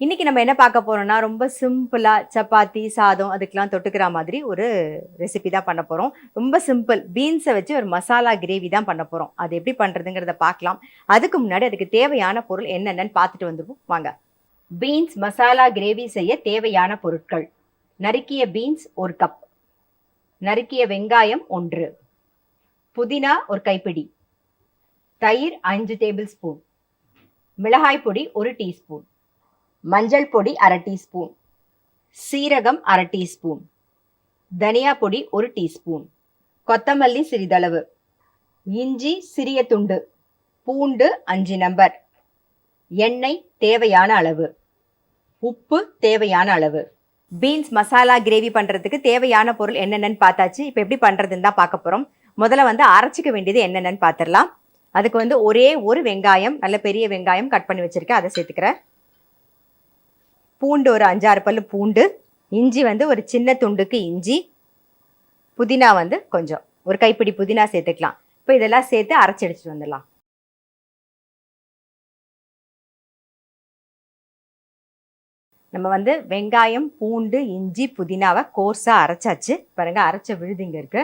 இன்னைக்கு நம்ம என்ன பார்க்க போறோம்னா ரொம்ப சிம்பிளா சப்பாத்தி சாதம் அதுக்கெல்லாம் தொட்டுக்கிற மாதிரி ஒரு ரெசிபி தான் பண்ண போறோம். ரொம்ப சிம்பிள் பீன்ஸை வச்சு ஒரு மசாலா கிரேவி தான் பண்ண போறோம். அது எப்படி பண்றதுங்கிறத பார்க்கலாம். அதுக்கு முன்னாடி அதுக்கு தேவையான பொருள் என்னென்னு பார்த்துட்டு வந்துருவோம் வாங்க. பீன்ஸ் மசாலா கிரேவி செய்ய தேவையான பொருட்கள்: நறுக்கிய பீன்ஸ் 1 கப், நறுக்கிய வெங்காயம் 1, புதினா 1 கைப்பிடி, தயிர் 5 டேபிள் ஸ்பூன், மிளகாய் பொடி 1 டீஸ்பூன், மஞ்சள் பொடி 1/2 டீஸ்பூன், சீரகம் 1/2 டீஸ்பூன், தனியா பொடி 1 டீஸ்பூன், கொத்தமல்லி சிறிதளவு, இஞ்சி சிறிய துண்டு, பூண்டு 5 நம்பர், எண்ணெய் தேவையான அளவு, உப்பு தேவையான அளவு. பீன்ஸ் மசாலா கிரேவி பண்ணுறதுக்கு தேவையான பொருள் என்னென்னு பார்த்தாச்சு. இப்போ எப்படி பண்ணுறதுன்னு தான் பார்க்க போகிறோம். முதல்ல அரைச்சிக்க வேண்டியது என்னென்னு பார்த்துடலாம். அதுக்கு ஒரே ஒரு வெங்காயம், நல்ல பெரிய வெங்காயம் கட் பண்ணி வச்சுருக்கேன், அதை சேர்த்துக்கிறேன். பூண்டு ஒரு 5-6 பல்லு பூண்டு, இஞ்சி ஒரு சின்ன துண்டுக்கு இஞ்சி, புதினா கொஞ்சம் ஒரு கைப்பிடி புதினா சேர்த்துக்கலாம். இப்போ இதெல்லாம் சேர்த்து அரைச்சி எடுத்துட்டு வந்துடலாம். நம்ம வெங்காயம் பூண்டு இஞ்சி புதினாவை கோர்ஸாக அரைச்சாச்சு. பாருங்க, அரைச்ச விழுது இங்கே இருக்கு.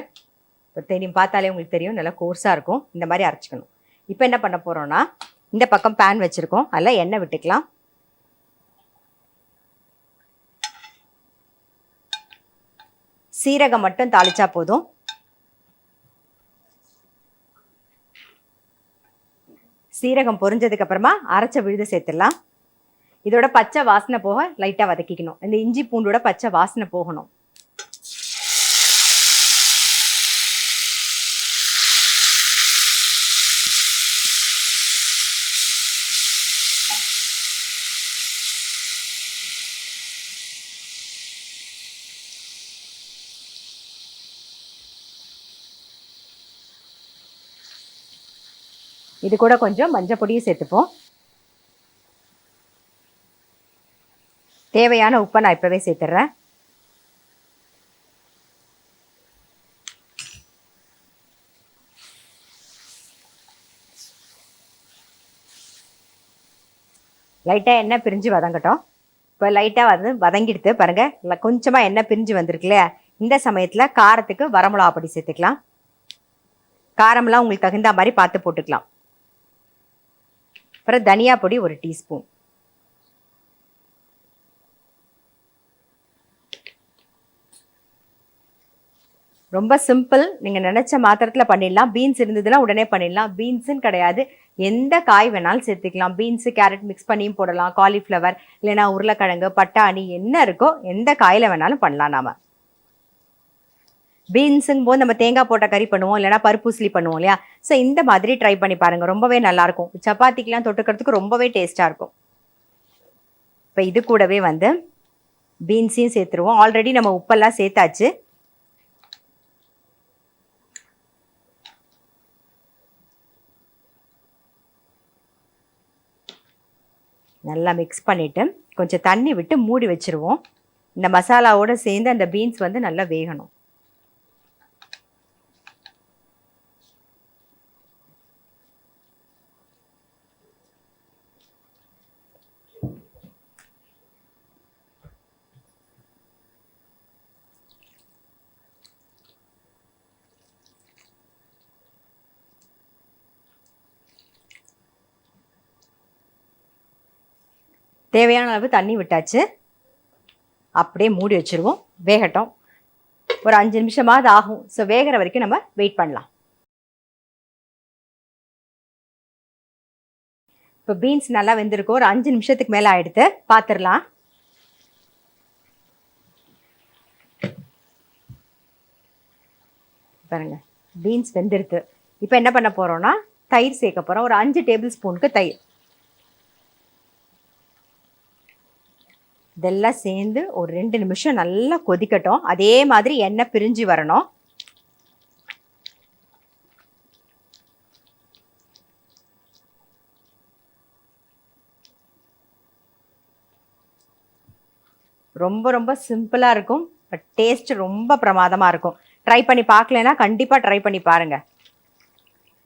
இப்போ தெரியும், பார்த்தாலே உங்களுக்கு தெரியும், நல்லா கோர்ஸாக இருக்கும். இந்த மாதிரி அரைச்சிக்கணும். இப்போ என்ன பண்ண போகிறோம்னா, இந்த பக்கம் பேன் வச்சுருக்கோம், அதில் எண்ணெய் விட்டுக்கலாம். சீரகம் மட்டும் தாளிச்சா போதும். சீரகம் பொரிஞ்சதுக்கு அப்புறமா அரைச்ச விழுது சேர்த்துடலாம். இதோட பச்சை வாசனை போக லைட்டாக வதக்கிக்கணும். இந்த இஞ்சி பூண்டோட பச்சை வாசனை போகணும். இது கூட கொஞ்சம் மஞ்சள் பொடியும் சேர்த்துப்போம். தேவையான உப்பை நான் இப்போவே சேர்த்துட்றேன். லைட்டாக எண்ணெய் பிரிஞ்சு வதங்கட்டும். இப்போ லைட்டாக வதங்கிடுத்து பாருங்கள். கொஞ்சமாக எண்ணெய் பிரிஞ்சு வந்திருக்கு இல்லையா? இந்த சமயத்தில் காரத்துக்கு வரமிளகா பொடி சேர்த்துக்கலாம். காரம்லாம் உங்களுக்கு தகுந்த மாதிரி பார்த்து போட்டுக்கலாம். அப்புறம் தனியா பொடி 1 டீஸ்பூன். ரொம்ப சிம்பிள். நீங்கள் நினச்ச மாத்திரத்தில் பண்ணிடலாம். பீன்ஸ் இருந்ததுன்னா உடனே பண்ணிடலாம். பீன்ஸுன்னு கிடையாது, எந்த காய் வேணாலும் சேர்த்துக்கலாம். பீன்ஸு கேரட் மிக்ஸ் பண்ணியும் போடலாம், காலிஃப்ளவர் இல்லைனா உருளைக்கிழங்கு பட்டாணி என்ன இருக்கோ எந்த காயில் வேணாலும் பண்ணலாம். நாம் பீன்ஸுங்கும் போது நம்ம தேங்காய் போட்ட கறி பண்ணுவோம், இல்லைனா பருப்பூசலி பண்ணுவோம் இல்லையா? ஸோ இந்த மாதிரி ட்ரை பண்ணி பாருங்கள், ரொம்பவே நல்லாயிருக்கும். சப்பாத்திக்கெலாம் தொட்டுக்கிறதுக்கு ரொம்பவே டேஸ்ட்டாக இருக்கும். இப்போ இது கூடவே பீன்ஸையும் சேர்த்துருவோம். ஆல்ரெடி நம்ம உப்பெல்லாம் சேர்த்தாச்சு. நல்லா மிக்ஸ் பண்ணிவிட்டு கொஞ்சம் தண்ணி விட்டு மூடி வச்சுருவோம். இந்த மசாலாவோடு சேர்ந்து அந்த பீன்ஸ் நல்லா வேகணும். தேவையான அளவு தண்ணி விட்டாச்சு. அப்படியே மூடி வச்சுருவோம், வேகட்டும். ஒரு 5 நிமிஷமாவது ஆகும். ஸோ வேகிற வரைக்கும் நம்ம வெயிட் பண்ணலாம். இப்போ பீன்ஸ் நல்லா வெந்திருக்கும். ஒரு 5 நிமிஷத்துக்கு மேலே ஆகிடுத்து, பார்த்துடலாம். பாருங்க, பீன்ஸ் வெந்திருக்கு. இப்போ என்ன பண்ண போகிறோன்னா, தயிர் சேர்க்க போகிறோம். ஒரு 5 டேபிள் ஸ்பூனுக்கு தயிர். இதெல்லாம் சேர்ந்து ஒரு 2 நிமிஷம் நல்லா கொதிக்கட்டும். அதே மாதிரி எண்ணெய் பிரிஞ்சு வரணும். ரொம்ப ரொம்ப சிம்பிளாக இருக்கும், பட் டேஸ்ட் ரொம்ப பிரமாதமாக இருக்கும். ட்ரை பண்ணி பார்க்கலன்னா கண்டிப்பாக ட்ரை பண்ணி பாருங்கள்.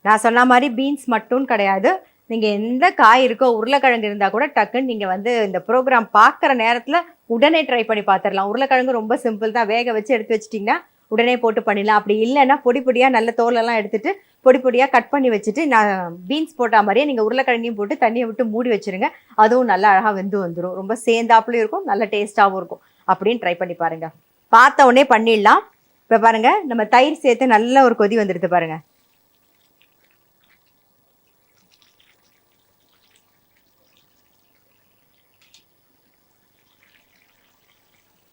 நான் சொன்ன மாதிரி பீன்ஸ் மட்டும் கிடையாது, நீங்க எந்த காய் இருக்கோ, உருளைக்கிழங்கு இருந்தா கூட டக்குன்னு நீங்க வந்து இந்த ப்ரோகிராம் பார்க்குற நேரத்துல உடனே ட்ரை பண்ணி பார்த்துரலாம். உருளைக்கிழங்கு ரொம்ப சிம்பிள் தான். வேக வச்சு எடுத்து வச்சுட்டீங்கன்னா, உடனே போட்டு பண்ணிடலாம். அப்படி இல்லன்னா பொடி பொடியா நல்ல தோலெல்லாம் எடுத்துட்டு, பொடி பொடியா கட் பண்ணி வச்சுட்டு, நான் பீன்ஸ் போட்டா மாரியே நீங்க உருளைக்கிழங்கையும் போட்டு தண்ணிய விட்டு மூடி வச்சுருங்க. அதுவும் நல்லா அழகா வெந்து வந்துரும். ரொம்ப சேர்ந்தாப்புலயும் இருக்கும், நல்ல டேஸ்ட்டாவும் இருக்கும். அப்படின்னு ட்ரை பண்ணி பாருங்க. பார்த்த உடனே பண்ணிடலாம். இப்ப பாருங்க, நம்ம தயிர் சேர்த்து நல்ல ஒரு கொதி வந்துடுது பாருங்க.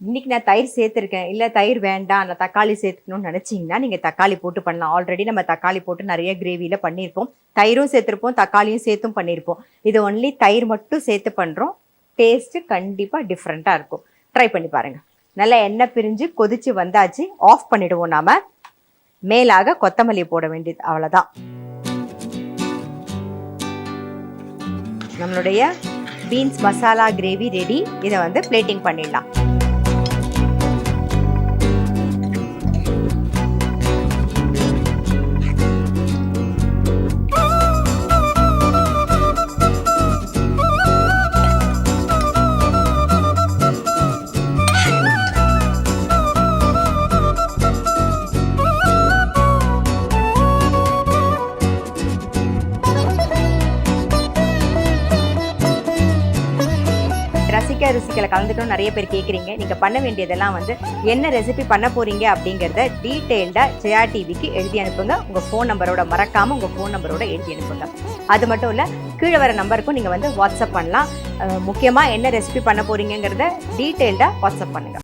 இன்னைக்கு நான் தயிர் சேர்த்துருக்கேன், இல்லை தயிர் வேண்டாம் நான் தக்காளி சேர்த்துக்கணும்னு நினச்சிங்கன்னா நீங்கள் தக்காளி போட்டு பண்ணலாம். ஆல்ரெடி நம்ம தக்காளி போட்டு நிறைய கிரேவியில் பண்ணியிருப்போம். தயிரும் சேர்த்துருப்போம், தக்காளியும் சேர்த்தும் பண்ணியிருப்போம். இது ஒன்லி தயிர் மட்டும் சேர்த்து பண்ணுறோம். டேஸ்ட்டு கண்டிப்பாக டிஃப்ரெண்ட்டாக இருக்கும். ட்ரை பண்ணி பாருங்கள். நல்லா எண்ணெய் பிரிஞ்சு கொதிச்சு வந்தாச்சு. ஆஃப் பண்ணிவிடுவோம். நாம் மேலாக கொத்தமல்லி போட வேண்டியது, அவ்வளோதான். நம்மளுடைய பீன்ஸ் மசாலா கிரேவி ரெடி. இதை வந்து பிளேட்டிங் பண்ணிடலாம். ருசிகளை கலந்துக்கணும் நிறைய பேர் கேட்குறீங்க. நீங்கள் பண்ண வேண்டியதெல்லாம் வந்து என்ன ரெசிபி பண்ண போகிறீங்க அப்படிங்கிறத டீட்டெயில்டாக ஜெயா டிவிக்கு எழுதி அனுப்புங்க. உங்கள் ஃபோன் நம்பரோட மறக்காமல் உங்கள் ஃபோன் நம்பரோட எழுதி அனுப்புங்க. அது மட்டும் இல்லை, கீழே வர நம்பருக்கும் நீங்கள் வந்து வாட்ஸ்அப் பண்ணலாம். முக்கியமாக என்ன ரெசிபி பண்ண போகிறீங்கிறத டீட்டெயில்டாக வாட்ஸ்அப் பண்ணுங்கள்.